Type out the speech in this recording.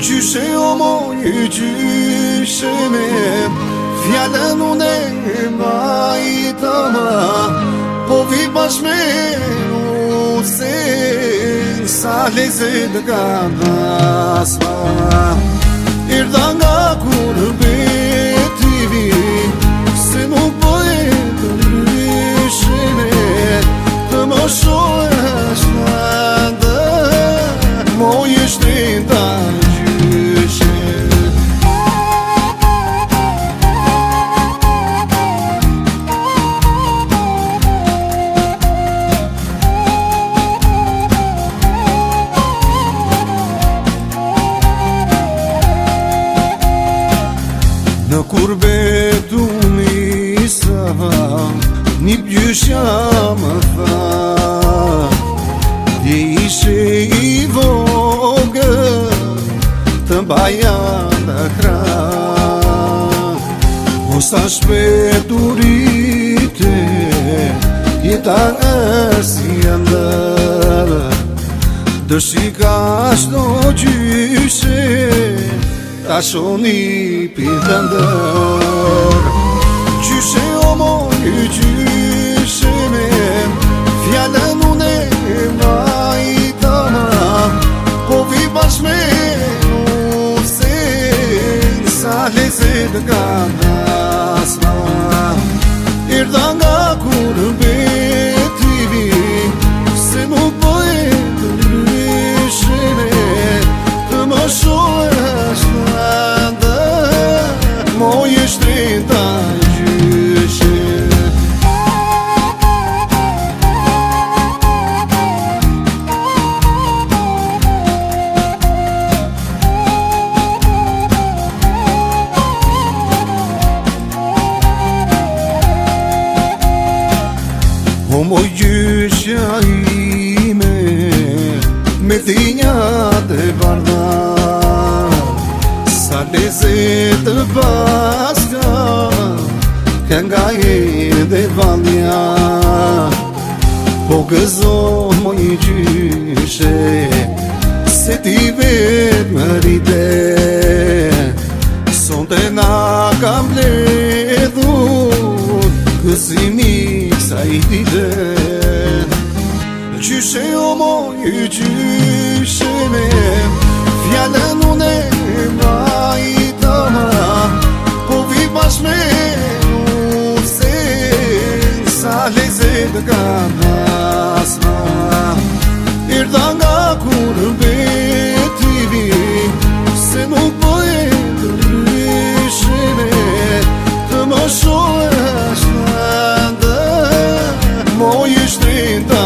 Gjyshe o moj, gjyshe me fjallën unë e majta ma, po vi bash me se sa lezet ka nasma. Irda nga kurbeti se nuk po e të ndryshime, të më shohesh nada, moj e shtrejta gjyshe. Në kurbetu misa, një gjysha më tha, je ishe i vogël, të mbaja në kran. Mosa shpedurite, jeta si ndër, dëshika shdo gjyshe, ta shoni pita ndër. Gjyshe o moj, gjyshe me fjallën unë e majta ma, po vi bash me se sa lezet ka nasma. Irda nga kurbeti se nuk po e të ndryshime, të më shohesh nada, moj e shtrejta gjyshe. O moj gjysha ime, me thinjat e bardha, sa lezet të paska, kënga e dhe valja. Po gëzon moj gjyshe, se ti vet më rite, sonte na kam ledhur, gëzimi sa i dite. Gjyshe o moj, gjyshe me fjallën unë e majta ma, po vi bash me se sa lezet ka nasma. Irda nga kurbeti se nuk po e të ndryshime, të më shohesh nada, moj e shtrejta